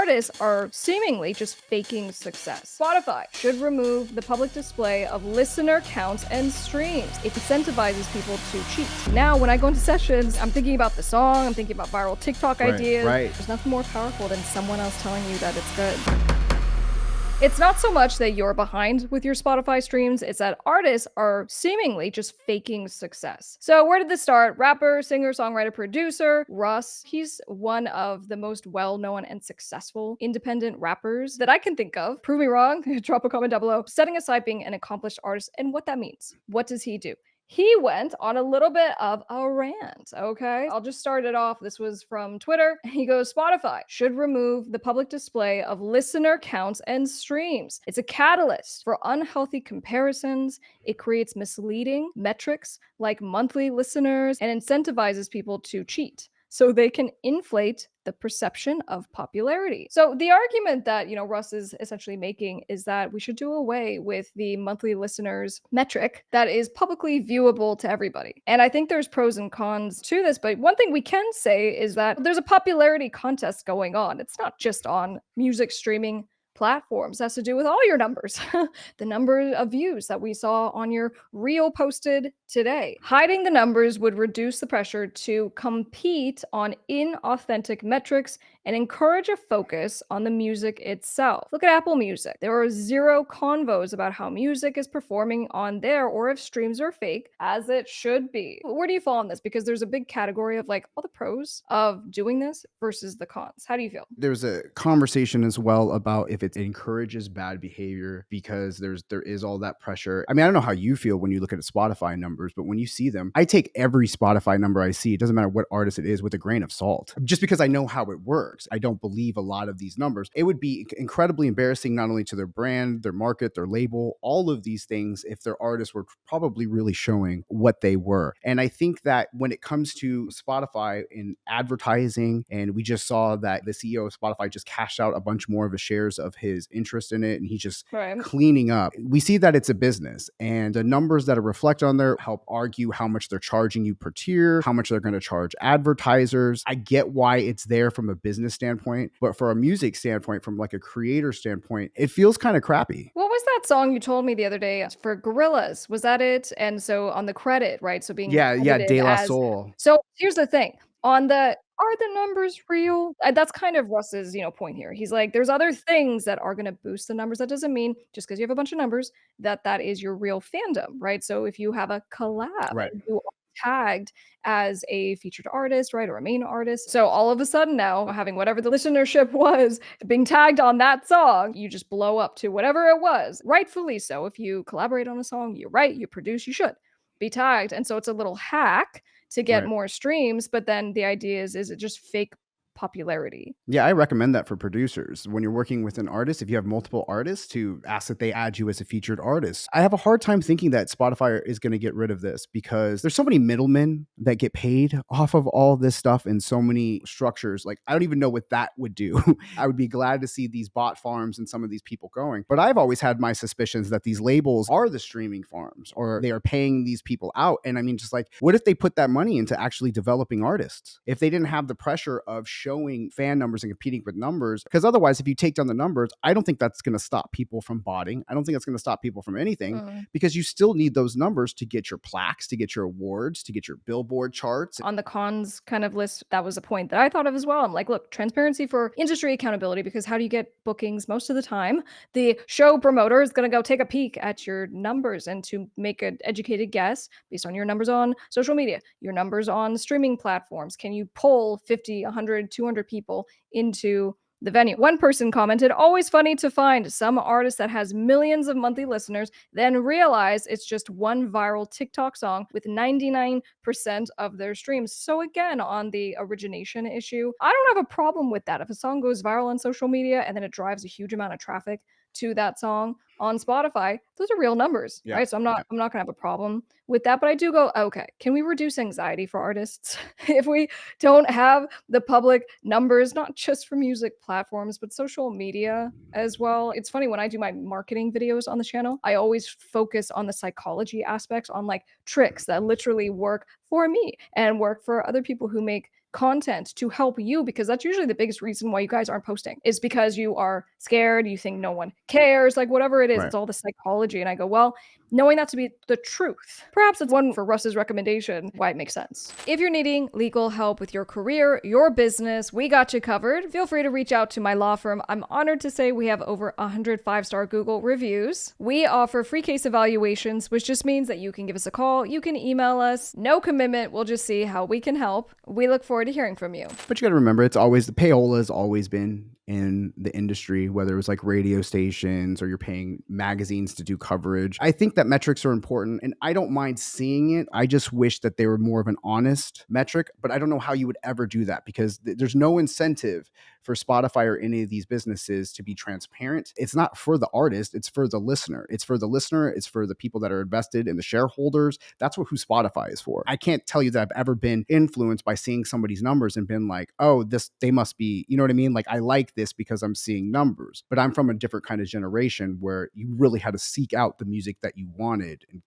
artists are seemingly just faking success. Spotify should remove the public display of listener counts and streams. It incentivizes people to cheat. Now, when I go into sessions, I'm thinking about the song, I'm thinking about viral TikTok ideas. Right. There's nothing more powerful than someone else telling you that it's good. It's not so much that you're behind with your Spotify streams, it's that artists are seemingly just faking success. So where did this start? Rapper, singer, songwriter, producer, Russ. He's one of the most well-known and successful independent rappers that I can think of. Prove me wrong, drop a comment down below. Setting aside being an accomplished artist and what that means. What does he do? He went on a little bit of a rant, okay? I'll just start it off. This was from Twitter. He goes, Spotify should remove the public display of listener counts and streams. It's a catalyst for unhealthy comparisons. It creates misleading metrics like monthly listeners and incentivizes people to cheat so they can inflate the perception of popularity. So the argument that, Russ is essentially making is that we should do away with the monthly listeners metric that is publicly viewable to everybody. And I think there's pros and cons to this, but one thing we can say is that there's a popularity contest going on. It's not just on music streaming platforms. It has to do with all your numbers. The number of views that we saw on your reel posted today. Hiding the numbers would reduce the pressure to compete on inauthentic metrics and encourage a focus on the music itself. Look at Apple Music. There are zero convos about how music is performing on there or if streams are fake, as it should be. Where do you fall on this? Because there's a big category of like all the pros of doing this versus the cons. How do you feel? There's a conversation as well about if it encourages bad behavior because there is all that pressure. I mean, I don't know how you feel when you look at Spotify numbers, but when you see them, I take every Spotify number I see, it doesn't matter what artist it is, with a grain of salt, just because I know how it works. I don't believe a lot of these numbers. It would be incredibly embarrassing, not only to their brand, their market, their label, all of these things, if their artists were probably really showing what they were. And I think that when it comes to Spotify in advertising, and we just saw that the CEO of Spotify just cashed out a bunch more of his shares of his interest in it, and he's just cleaning up. We see that it's a business, and the numbers that are reflected on there help argue how much they're charging you per tier, how much they're going to charge advertisers. I get why it's there from a business standpoint, but for a music standpoint, from like a creator standpoint, it feels kind of crappy. What was that song you told me the other day for Gorillaz? Was that it? And so on the credit, right? So being De La Soul. So here's the thing. Are the numbers real? That's kind of Russ's, point here. He's like, there's other things that are going to boost the numbers. That doesn't mean just because you have a bunch of numbers that is your real fandom, right? So if you have a collab, right, you are tagged as a featured artist, right, or a main artist. So all of a sudden now, having whatever the listenership was, being tagged on that song, you just blow up to whatever it was. Rightfully so. If you collaborate on a song, you write, you produce, you should be tagged. And so it's a little hack to get more streams, but then the idea is it just fake popularity? Yeah, I recommend that for producers. When you're working with an artist, if you have multiple artists, to ask that they add you as a featured artist. I have a hard time thinking that Spotify is going to get rid of this because there's so many middlemen that get paid off of all this stuff and so many structures. Like, I don't even know what that would do. I would be glad to see these bot farms and some of these people going. But I've always had my suspicions that these labels are the streaming farms, or they are paying these people out. And I mean, just like, what if they put that money into actually developing artists? If they didn't have the pressure of showing fan numbers and competing with numbers, because otherwise, if you take down the numbers, I don't think that's going to stop people from botting. I don't think it's going to stop people from anything, because you still need those numbers to get your plaques, to get your awards, to get your Billboard charts. On the cons kind of list, that was a point that I thought of as well. I'm like, look, transparency for industry accountability, because how do you get bookings? Most of the time, the show promoter is going to go take a peek at your numbers and to make an educated guess based on your numbers on social media, your numbers on streaming platforms. Can you pull 50, 100, 200 people into the venue? One person commented, always funny to find some artist that has millions of monthly listeners, then realize it's just one viral TikTok song with 99% of their streams. So again, on the origination issue, I don't have a problem with that. If a song goes viral on social media and then it drives a huge amount of traffic to that song on Spotify, those are real numbers, right? So I'm not gonna have a problem with that, but I do go, okay, can we reduce anxiety for artists if we don't have the public numbers, not just for music platforms, but social media as well? It's funny, when I do my marketing videos on the channel, I always focus on the psychology aspects, on like tricks that literally work for me and work for other people who make content to help you, because that's usually the biggest reason why you guys aren't posting, is because you are scared, you think no one cares, like whatever it is, Right. it's all the psychology. And I go, well, knowing that to be the truth, perhaps it's one for Russ's recommendation why it makes sense. If you're needing legal help with your career, your business, we got you covered. Feel free to reach out to my law firm. I'm honored to say we have over 100 5-star Google reviews. We offer free case evaluations, which just means that you can give us a call, you can email us, no commitment. We'll just see how we can help. We look forward to hearing from you. But you got to remember, it's always the payola has always been in the industry, whether it was like radio stations or you're paying magazines to do coverage. I think that metrics are important and I don't mind seeing it. I just wish that they were more of an honest metric, but I don't know how you would ever do that because there's no incentive for Spotify or any of these businesses to be transparent. It's not for the artist, it's for the listener. It's for the listener, it's for the people that are invested in the shareholders. That's who Spotify is for. I can't tell you that I've ever been influenced by seeing somebody's numbers and been like, oh, they must be, you know what I mean? Like I like this because I'm seeing numbers. But I'm from a different kind of generation where you really had to seek out the music that you wanted and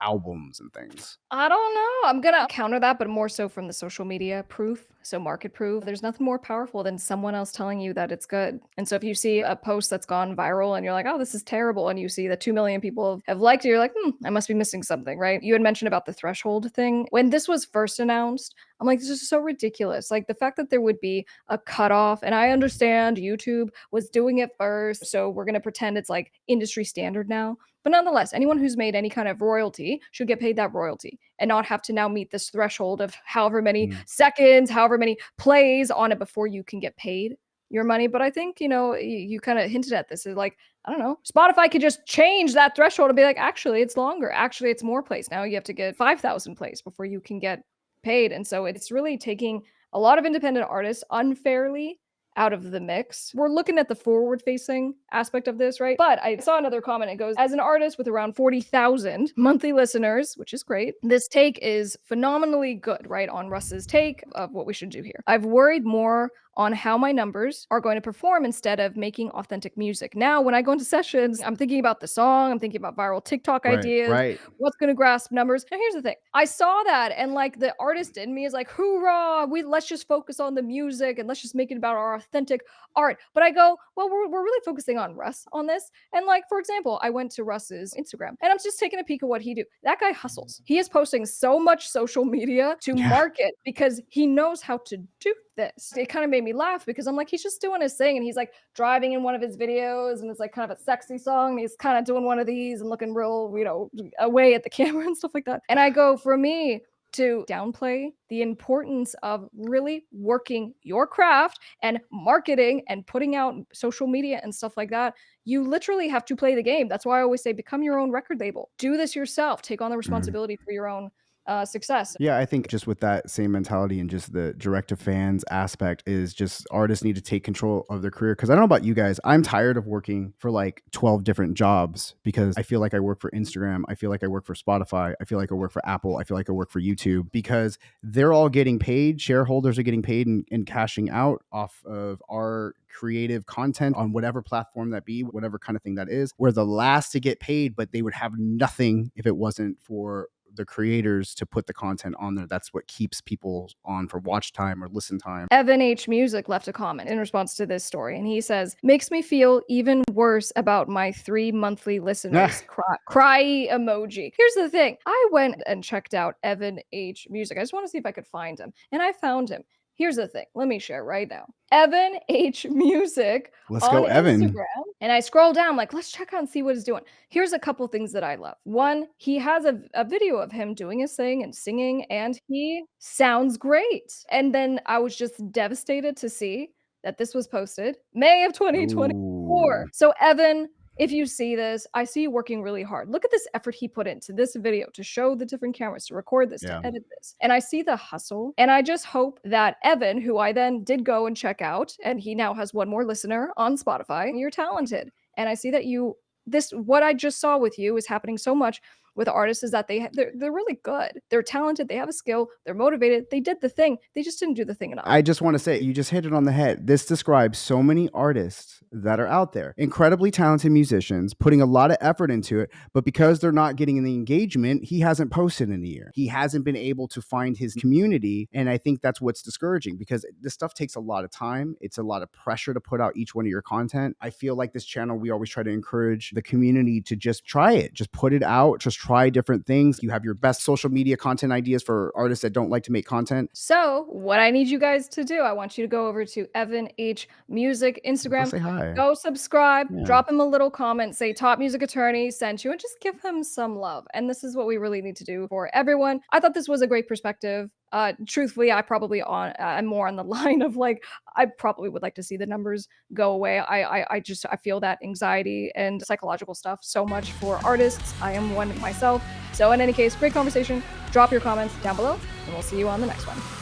albums and things. I don't know. I'm gonna counter that, but more so from the social media proof. So market proof. There's nothing more powerful than someone else telling you that it's good. And so if you see a post that's gone viral and you're like, oh, this is terrible, and you see that 2 million people have liked it, you're like, I must be missing something, right? You had mentioned about the threshold thing. When this was first announced, I'm like, this is so ridiculous. Like the fact that there would be a cutoff, and I understand YouTube was doing it first. So we're gonna pretend it's like industry standard now. But nonetheless, anyone who's made any kind of royalty should get paid that royalty and not have to now meet this threshold of however many seconds, however many plays on it before you can get paid your money. But I think, you kind of hinted at this. Is like, I don't know, Spotify could just change that threshold and be like, actually, it's longer. Actually, it's more plays. Now you have to get 5,000 plays before you can get paid. And so it's really taking a lot of independent artists unfairly out of the mix. We're looking at the forward facing aspect of this, right? But I saw another comment. It goes, as an artist with around 40,000 monthly listeners, which is great, this take is phenomenally good, right? On Russ's take of what we should do here. I've worried more on how my numbers are going to perform instead of making authentic music. Now, when I go into sessions, I'm thinking about the song, I'm thinking about viral TikTok ideas, Right. what's going to grasp numbers. And here's the thing. I saw that and like the artist in me is like, hoorah, let's just focus on the music and let's just make it about our authentic art. But I go, well, we're really focusing on Russ on this. And like, for example, I went to Russ's Instagram and I'm just taking a peek at what he do. That guy hustles. He is posting so much social media to market because he knows how to do this. It kind of made me laugh because I'm like, he's just doing his thing and he's like driving in one of his videos and it's like kind of a sexy song. And he's kind of doing one of these and looking real, away at the camera and stuff like that. And I go, for me to downplay the importance of really working your craft and marketing and putting out social media and stuff like that, you literally have to play the game. That's why I always say, become your own record label. Do this yourself. Take on the responsibility for your own success. Yeah, I think just with that same mentality and just the direct to fans aspect is just artists need to take control of their career. Cause I don't know about you guys, I'm tired of working for like 12 different jobs because I feel like I work for Instagram. I feel like I work for Spotify. I feel like I work for Apple. I feel like I work for YouTube because they're all getting paid. Shareholders are getting paid and cashing out off of our creative content on whatever platform that be, whatever kind of thing that is. We're the last to get paid, but they would have nothing if it wasn't for the creators to put the content on there. That's what keeps people on for watch time or listen time. Evan H. Music left a comment in response to this story, and he says, makes me feel even worse about my 3 monthly listeners. Cry emoji. Here's the thing. I went and checked out Evan H. Music. I just want to see if I could find him, and I found him. Here's the thing. Let me share right now. Evan H. Music Let's on go, Evan. Instagram. And I scroll down, like, let's check out and see what he's doing. Here's a couple things that I love. One, he has a video of him doing his thing and singing, and he sounds great. And then I was just devastated to see that this was posted May of 2024. Ooh. So, Evan, if you see this, I see you working really hard. Look at this effort he put into this video to show the different cameras, to record this, to edit this. And I see the hustle. And I just hope that Evan, who I then did go and check out, and he now has one more listener on Spotify, you're talented. And I see that what I just saw with you is happening so much with artists is that they're really good. They're talented. They have a skill. They're motivated. They did the thing. They just didn't do the thing enough. I just want to say, you just hit it on the head. This describes so many artists that are out there, incredibly talented musicians, putting a lot of effort into it, but because they're not getting the engagement, he hasn't posted in a year. He hasn't been able to find his community, and I think that's what's discouraging, because this stuff takes a lot of time. It's a lot of pressure to put out each one of your content. I feel like this channel, we always try to encourage the community to just try it, just put it out, just try different things. You have your best social media content ideas for artists that don't like to make content. So what I need you guys to do, I want you to go over to Evan H Music Go Instagram. say hi. Go subscribe, Yeah. drop him a little comment, say Top Music Attorney sent you, and just give him some love. And this is what we really need to do for everyone. I thought this was a great perspective. Truthfully, I probably I'm more on the line of like, I probably would like to see the numbers go away. I feel that anxiety and psychological stuff so much for artists. I am one myself. So in any case, great conversation. Drop your comments down below, and we'll see you on the next one.